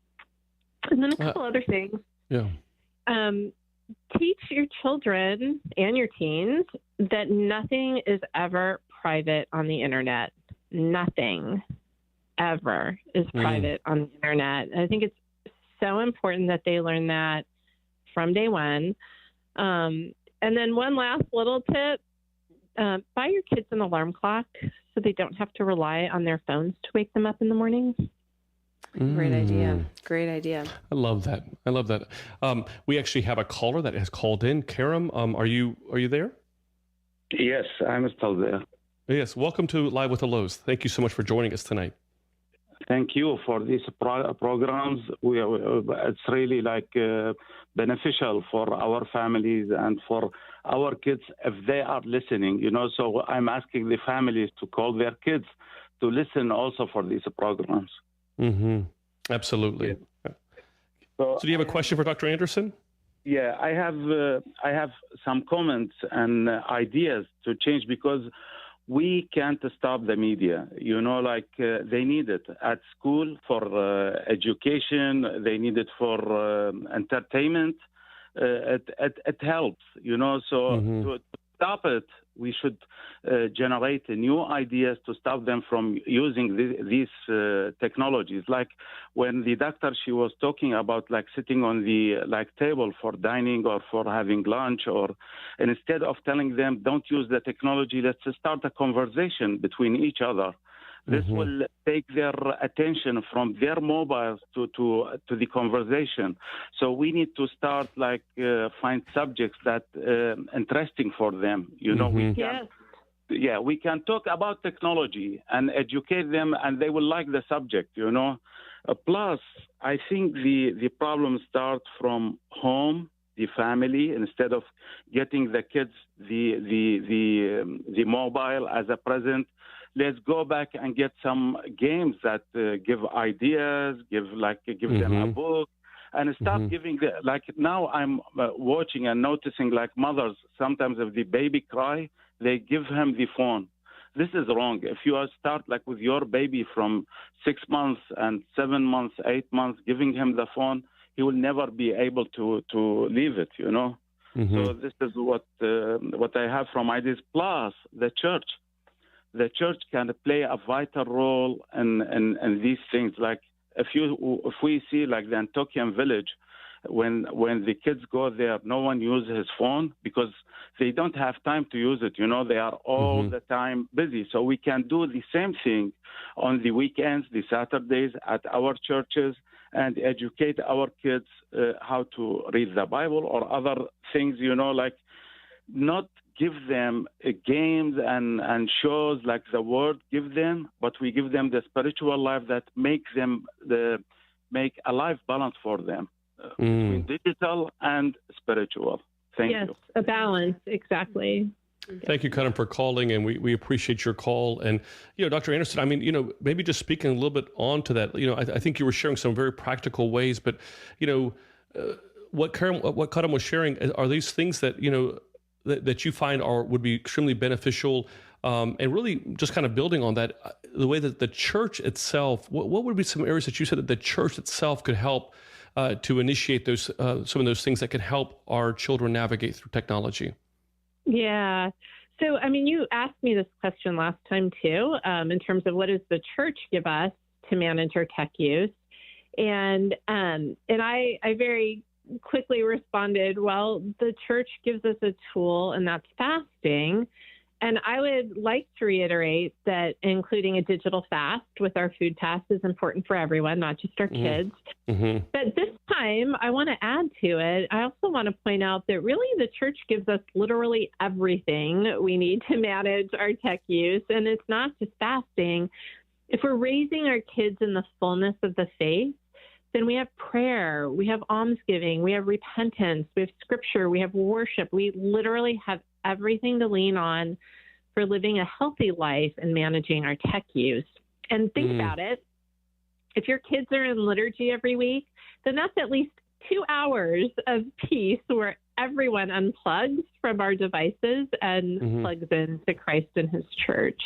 S5: And then a couple other things.
S4: Yeah.
S5: Teach your children and your teens that nothing is ever private on the internet. Nothing ever is private on the internet. I think it's so important that they learn that from day one. And then one last little tip, buy your kids an alarm clock so they don't have to rely on their phones to wake them up in the morning.
S6: Great idea. Great idea.
S4: I love that. I love that. We actually have a caller that has called in. Karam, are you there?
S8: Yes, I'm still there.
S4: Yes. Welcome to Live with the Lows. Thank you so much for joining us tonight.
S8: Thank you for these programs. It's really beneficial for our families and for our kids if they are listening. So I'm asking the families to call their kids to listen also for these programs.
S4: Absolutely.
S8: Yeah.
S4: So do you have a question for Dr. Anderson?
S8: Yeah, I have some comments and ideas to change because we can't stop the media. They need it at school for education. They need it for entertainment. It helps, So to stop it, we should generate new ideas to stop them from using these technologies. Like when the doctor, she was talking about sitting on the table for dining or for having lunch, or instead of telling them don't use the technology, let's start a conversation between each other. This will take their attention from their mobiles to the conversation. So we need to start find subjects that interesting for them. We can talk about technology and educate them, and they will like the subject. Plus, I think the problem starts from home, the family. Instead of getting the kids the mobile as a present, let's go back and get some games that give ideas, give them a book, and stop giving now I'm watching and noticing mothers, sometimes if the baby cry, they give him the phone. This is wrong. If you start with your baby from 6 months and 7 months, 8 months, giving him the phone, he will never be able to leave it, So this is what I have from ideas. Plus, the church. The church can play a vital role in these things. If we see the Antiochian village, when the kids go there, no one uses his phone because they don't have time to use it. They are all the time busy. So we can do the same thing on the weekends, the Saturdays at our churches, and educate our kids how to read the Bible or other things, not give them games and shows like the word give them, but we give them the spiritual life that makes them make a life balance for them between digital and spiritual. Thank you.
S5: Yes, a balance, exactly.
S4: Thank you, Karan, for calling, and we appreciate your call. And, Dr. Anderson, I mean, maybe just speaking a little bit on to that, I think you were sharing some very practical ways, but, what Karan was sharing, are these things that, that you find would be extremely beneficial, and really just kind of building on that, the way that the church itself, what would be some areas that you said that the church itself could help to initiate those some of those things that could help our children navigate through technology? Yeah.
S5: So, I mean, you asked me this question last time too, in terms of what does the church give us to manage our tech use? And I very quickly responded, well, the church gives us a tool, and that's fasting. And I would like to reiterate that including a digital fast with our food pass is important for everyone, not just our kids. But this time, I want to add to it. I also want to point out that really the church gives us literally everything we need to manage our tech use. And it's not just fasting. If we're raising our kids in the fullness of the faith, then we have prayer, we have almsgiving, we have repentance, we have scripture, we have worship. We literally have everything to lean on for living a healthy life and managing our tech use. And think about it. If your kids are in liturgy every week, then that's at least 2 hours of peace where everyone unplugs from our devices and plugs into Christ and his church.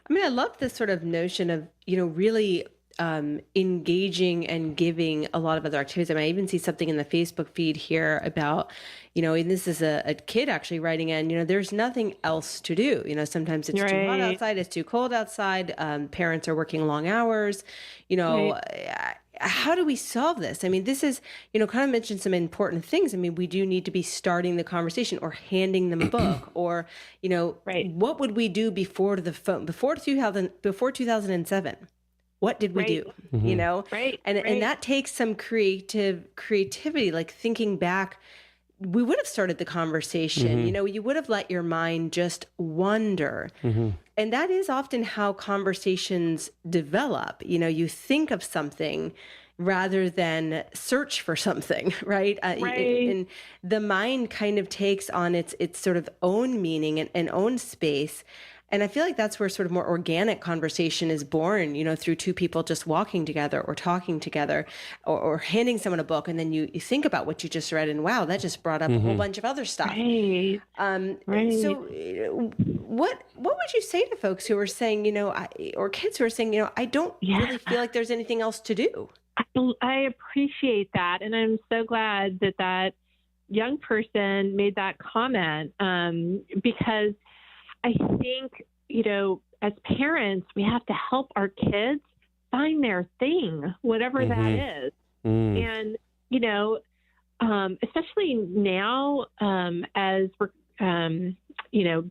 S6: I mean, I love this sort of notion of, really engaging and giving a lot of other activities. I mean, I even see something in the Facebook feed here about, and this is a kid actually writing in, there's nothing else to do. Sometimes it's too hot outside, it's too cold outside. Parents are working long hours, How do we solve this? I mean, this is, kind of mentioned some important things. I mean, we do need to be starting the conversation or handing them a book or, what would we do before the phone, before 2007? What did we do? And that takes some creativity, like thinking back. We would have started the conversation, you would have let your mind just wander. And that is often how conversations develop. You think of something rather than search for something, right? And the mind kind of takes on its sort of own meaning and own space. And I feel like that's where sort of more organic conversation is born, through two people just walking together or talking together or handing someone a book. And then you think about what you just read and wow, that just brought up a whole bunch of other stuff. So what would you say to folks who are saying, or kids who are saying, I don't really feel like there's anything else to do?
S5: I appreciate that. And I'm so glad that young person made that comment because I think, as parents, we have to help our kids find their thing, whatever that is. And, especially now as we're,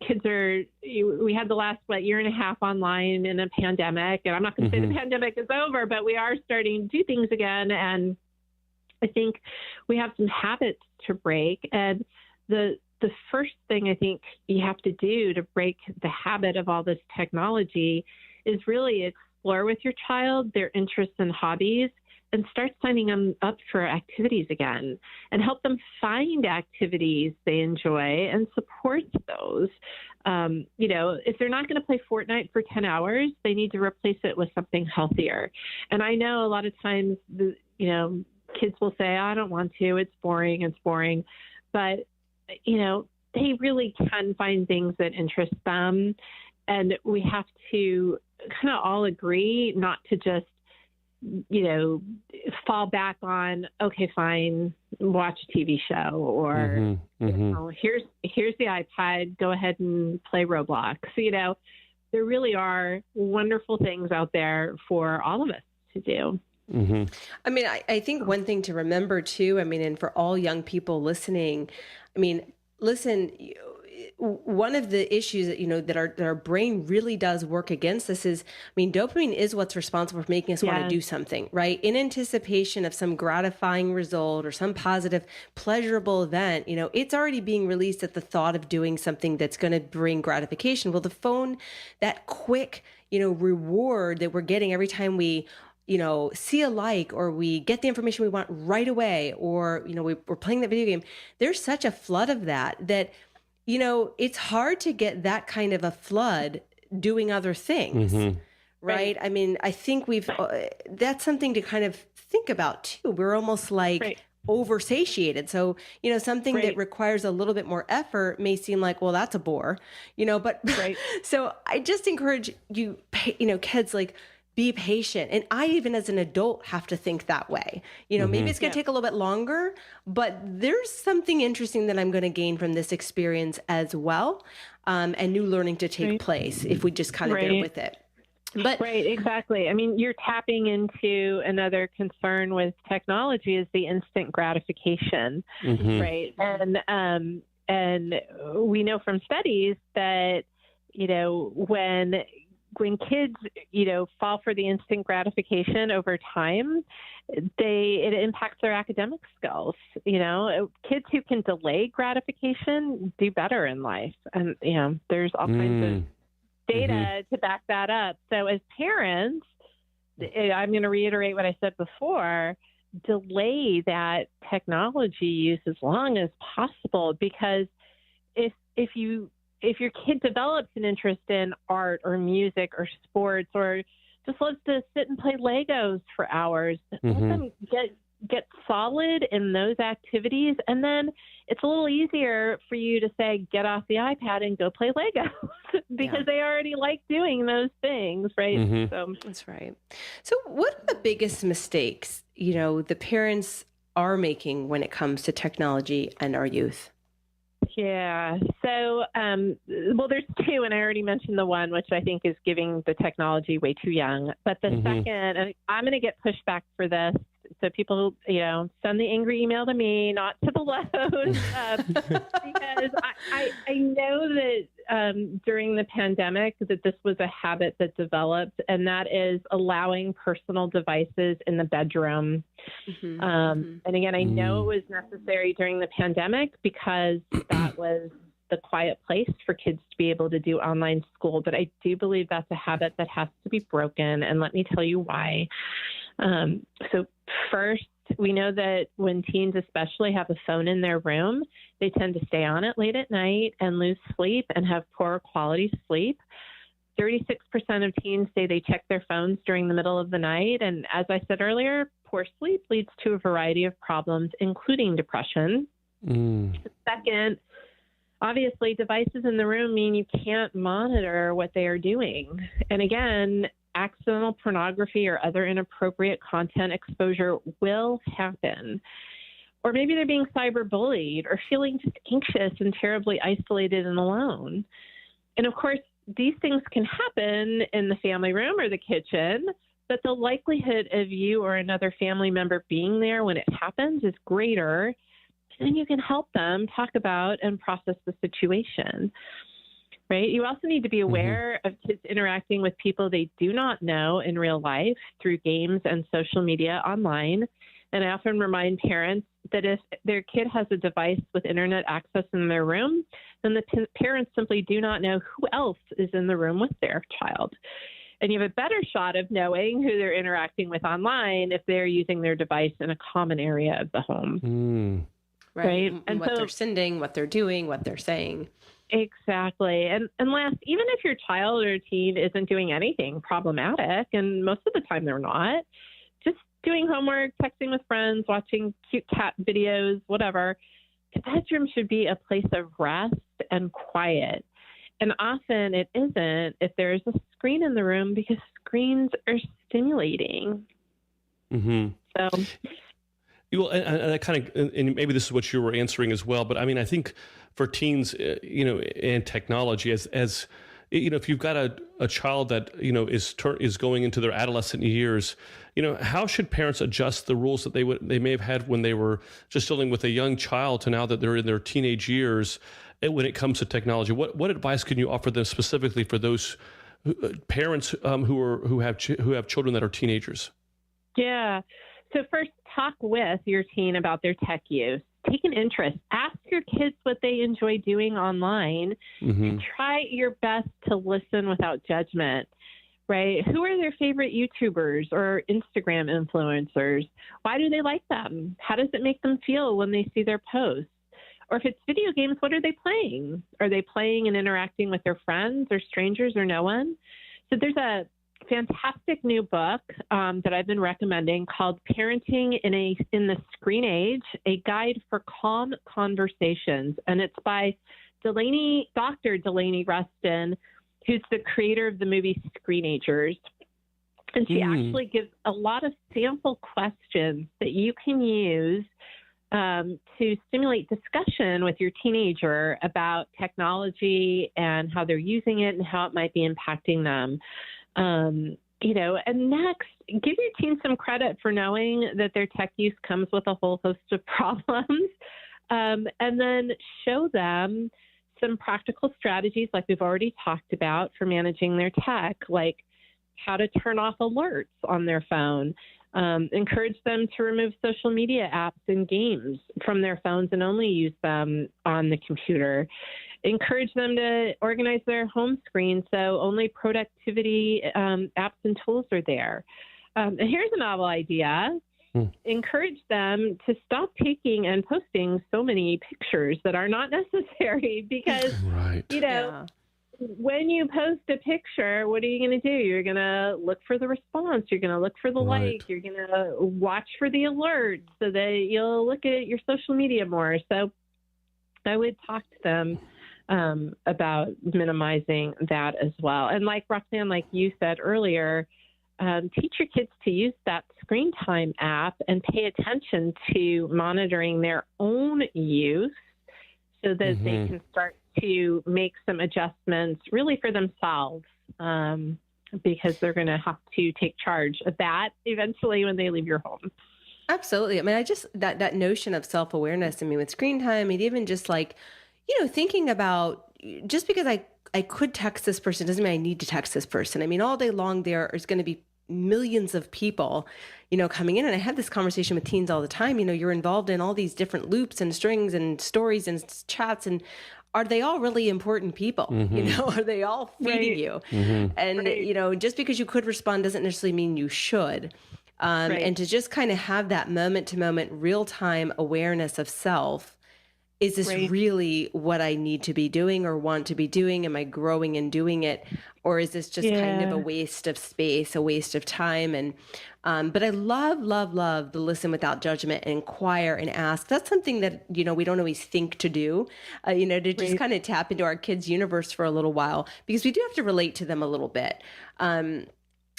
S5: kids are, we had the last, year and a half online in a pandemic. And I'm not going to say the pandemic is over, but we are starting to do things again. And I think we have some habits to break. And the first thing I think you have to do to break the habit of all this technology is really explore with your child their interests and hobbies and start signing them up for activities again and help them find activities they enjoy and support those. If they're not going to play Fortnite for 10 hours, they need to replace it with something healthier. And I know a lot of times, kids will say, I don't want to, it's boring. But they really can find things that interest them. And we have to kind of all agree not to just, fall back on, okay, fine, watch a TV show or here's the iPad, go ahead and play Roblox. There really are wonderful things out there for all of us to do.
S6: I mean, I think one thing to remember too, and for all young people listening, listen, one of the issues that, that our brain really does work against this is, dopamine is what's responsible for making us want to do something, right? In anticipation of some gratifying result or some positive, pleasurable event, it's already being released at the thought of doing something that's going to bring gratification. Well, the phone, that quick, reward that we're getting every time we see a like or we get the information we want right away or, we're playing that video game. There's such a flood of that, it's hard to get that kind of a flood doing other things, right? I think that's something to kind of think about too. We're almost like oversatiated. So, something that requires a little bit more effort may seem like, well, that's a bore, but so I just encourage you, kids, be patient. And I, even as an adult, have to think that way. Maybe it's going to take a little bit longer, but there's something interesting that I'm going to gain from this experience as well. And new learning to take place if we just kind of bear with it. But
S5: right, exactly. I mean, you're tapping into another concern with technology is the instant gratification, right? And we know from studies that, you know, when kids, you know, fall for the instant gratification over time, it impacts their academic skills. You know, kids who can delay gratification do better in life. And, you know, there's all kinds of data to back that up. So as parents, I'm going to reiterate what I said before, delay that technology use as long as possible, because if your kid develops an interest in art or music or sports or just loves to sit and play Legos for hours, let them get solid in those activities, and then it's a little easier for you to say, get off the iPad and go play Legos because they already like doing those things, right? So
S6: that's right. So what are the biggest mistakes, you know, the parents are making when it comes to technology and our youth?
S5: Yeah. So, well, there's two, and I already mentioned the one, which I think is giving the technology way too young. But the second, and I'm going to get pushback for this, so people, you know, send the angry email to me, not to the Lowe's, because I know that during the pandemic that this was a habit that developed, and that is allowing personal devices in the bedroom. And again, I know it was necessary during the pandemic because that was the quiet place for kids to be able to do online school. But I do believe that's a habit that has to be broken. And let me tell you why. So first, we know that when teens especially have a phone in their room, they tend to stay on it late at night and lose sleep and have poor quality sleep. 36% of teens say they check their phones during the middle of the night. And as I said earlier, poor sleep leads to a variety of problems, including depression. Second, obviously, devices in the room mean you can't monitor what they are doing. And again, accidental pornography or other inappropriate content exposure will happen. Or maybe they're being cyberbullied or feeling just anxious and terribly isolated and alone. And of course, these things can happen in the family room or the kitchen, but the likelihood of you or another family member being there when it happens is greater. And then you can help them talk about and process the situation. Right? You also need to be aware of kids interacting with people they do not know in real life through games and social media online. And I often remind parents that if their kid has a device with internet access in their room, then the parents simply do not know who else is in the room with their child. And you have a better shot of knowing who they're interacting with online if they're using their device in a common area of the home.
S6: Right. And what they're sending, what they're doing, what they're saying.
S5: Exactly. And last, even if your child or teen isn't doing anything problematic, and most of the time they're not, just doing homework, texting with friends, watching cute cat videos, whatever, the bedroom should be a place of rest and quiet. And often it isn't if there's a screen in the room because screens are stimulating. So...
S4: Well, and I kind of, and maybe this is what you were answering as well, but I mean, I think for teens, you know, and technology, as you know, if you've got a child that, you know, is going into their adolescent years, you know, how should parents adjust the rules that they may have had when they were just dealing with a young child to now that they're in their teenage years when it comes to technology? What advice can you offer them specifically for those parents who have children that are teenagers?
S5: Yeah. So first, talk with your teen about their tech use. Take an interest. Ask your kids what they enjoy doing online. And try your best to listen without judgment, right? Who are their favorite YouTubers or Instagram influencers? Why do they like them? How does it make them feel when they see their posts? Or if it's video games, what are they playing? Are they playing and interacting with their friends or strangers or no one? So there's a fantastic new book that I've been recommending called Parenting in the Screen Age, A Guide for Calm Conversations. And it's by Dr. Delaney Rustin, who's the creator of the movie Screenagers. And she actually gives a lot of sample questions that you can use to stimulate discussion with your teenager about technology and how they're using it and how it might be impacting them. And next, give your teen some credit for knowing that their tech use comes with a whole host of problems. And then show them some practical strategies like we've already talked about for managing their tech, like how to turn off alerts on their phone. Encourage them to remove social media apps and games from their phones and only use them on the computer. Encourage them to organize their home screen so only productivity apps and tools are there. And here's a novel idea. Encourage them to stop taking and posting so many pictures that are not necessary because, when you post a picture, what are you going to do? You're going to look for the response. You're going to look for the like. You're going to watch for the alerts so that you'll look at your social media more. So I would talk to them about minimizing that as well. And like Roxanne, like you said earlier, teach your kids to use that screen time app and pay attention to monitoring their own use so that they can start to make some adjustments really for themselves because they're going to have to take charge of that eventually when they leave your home.
S6: Absolutely. I mean, I just, that notion of self-awareness, I mean, with screen time, and even just like, thinking about just because I could text this person doesn't mean I need to text this person. I mean, all day long, there is going to be millions of people, coming in. And I have this conversation with teens all the time. You're involved in all these different loops and strings and stories and chats, and are they all really important people? Are they all feeding you? And, just because you could respond doesn't necessarily mean you should. And to just kind of have that moment to moment real time awareness of self. Is this really what I need to be doing or want to be doing? Am I growing and doing it? Or is this just kind of a waste of space, a waste of time? And but I love the listen without judgment and inquire and ask. That's something that, we don't always think to do, to just kind of tap into our kids' universe for a little while, because we do have to relate to them a little bit.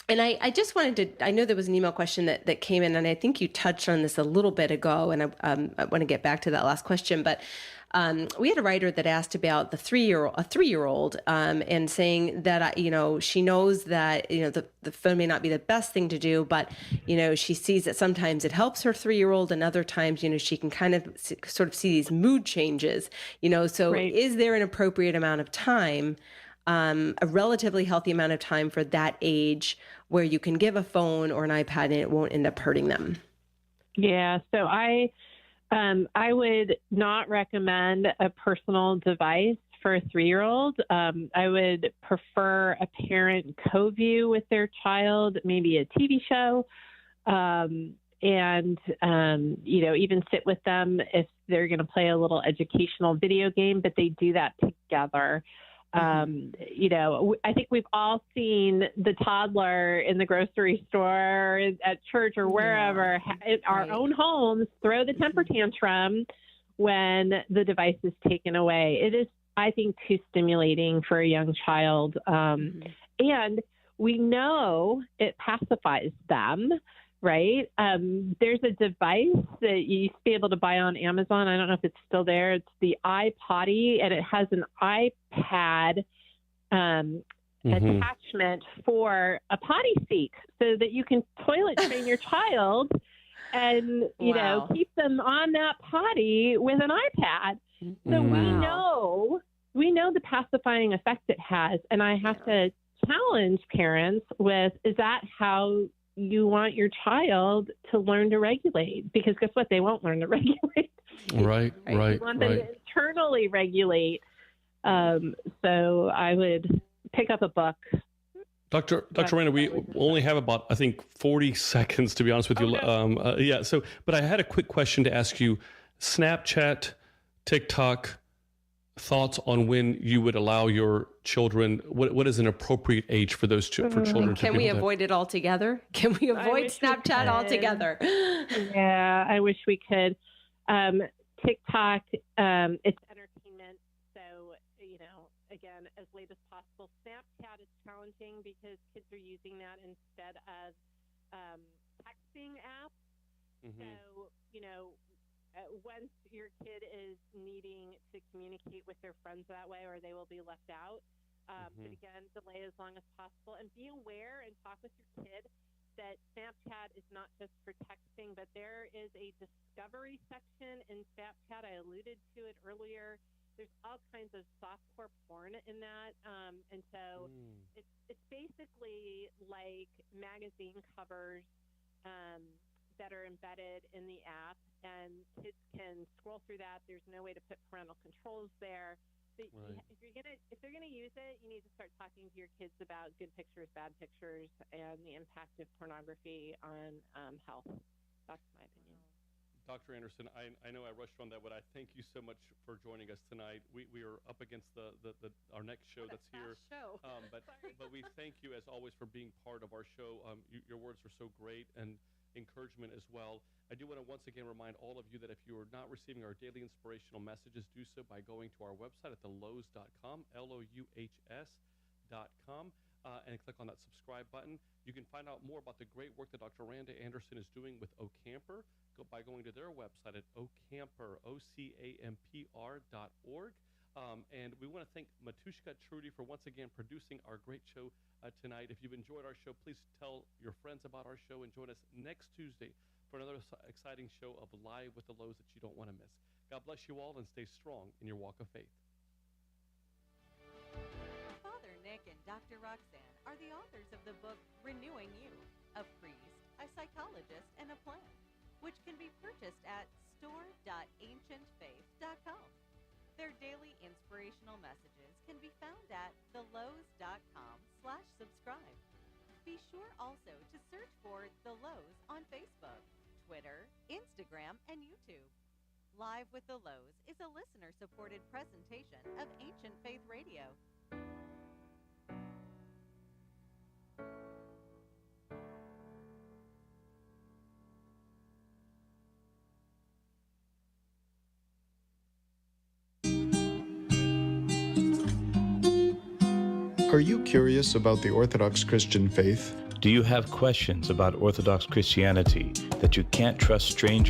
S6: And I just wanted to, I know there was an email question that came in, and I think you touched on this a little bit ago, and I want to get back to that last question, but we had a writer that asked about a 3-year-old, and saying that, she knows that, the phone may not be the best thing to do, but, she sees that sometimes it helps her 3-year-old, and other times, she can kind of sort of see these mood changes, so is there an appropriate amount of time, a relatively healthy amount of time for that age where you can give a phone or an iPad and it won't end up hurting them?
S5: Yeah. So I would not recommend a personal device for a 3-year-old. I would prefer a parent co-view with their child, maybe a TV show, and even sit with them if they're going to play a little educational video game, but they do that together. I think we've all seen the toddler in the grocery store, at church, or wherever, in our own homes, throw the temper tantrum when the device is taken away. It is, I think, too stimulating for a young child. And we know it pacifies them. Right. There's a device that you used to be able to buy on Amazon. I don't know if it's still there. It's the iPotty, and it has an iPad attachment for a potty seat so that you can toilet train your child and, keep them on that potty with an iPad. So we know the pacifying effect it has. And I have to challenge parents with, is that how you want your child to learn to regulate? Because guess what? They won't learn to regulate.
S4: Right.
S5: You want them to internally regulate. So I would pick up a book.
S4: Dr. Randa, we only have about, I think, 40 seconds, to be honest with you. But I had a quick question to ask you. Snapchat, TikTok, thoughts on when you would allow your children, what is an appropriate age for those for children?
S6: Can we avoid it altogether? Can we avoid Snapchat altogether?
S5: Yeah, I wish we could. TikTok, it's entertainment. So, again, as late as possible. Snapchat is challenging because kids are using that instead of texting apps. So, once your kid is needing to communicate with their friends that way, or they will be left out, But again, delay as long as possible, and be aware and talk with your kid that Snapchat is not just for texting, but there is a discovery section in Snapchat. I alluded to it earlier. There's all kinds of softcore porn in that, and so it's basically like magazine covers that are embedded in the app, and kids can scroll through that. There's no way to put parental controls there. So if they're gonna use it, you need to start talking to your kids about good pictures, bad pictures, and the impact of pornography on health. That's my opinion.
S4: Dr. Anderson, I know I rushed on that, but I thank you so much for joining us tonight. We are up against our next show that's here.
S5: Show.
S4: But we thank you as always for being part of our show. Your words are so great and encouragement as well. I do want to once again remind all of you that if you are not receiving our daily inspirational messages, do so by going to our website at thelows.com, LOUHS.com, and click on that subscribe button. You can find out more about the great work that Dr. Randa Anderson is doing with Ocamper by going to their website at Ocamper, OCAMPR.org. And we want to thank Matushka Trudy for once again producing our great show tonight. If you've enjoyed our show, please tell your friends about our show and join us next Tuesday for another exciting show of Live with the Lows that you don't want to miss. God bless you all and stay strong in your walk of faith.
S3: Father Nick and Dr. Roxanne are the authors of the book Renewing You, a priest, a psychologist, and a plan, which can be purchased at store.ancientfaith.com. Their daily inspirational messages can be found at thelows.com/subscribe. Be sure also to search for The Lows on Facebook, Twitter, Instagram, and YouTube. Live with the Lows is a listener-supported presentation of Ancient Faith Radio.
S9: Are you curious about the Orthodox Christian faith?
S10: Do you have questions about Orthodox Christianity that you can't trust strangers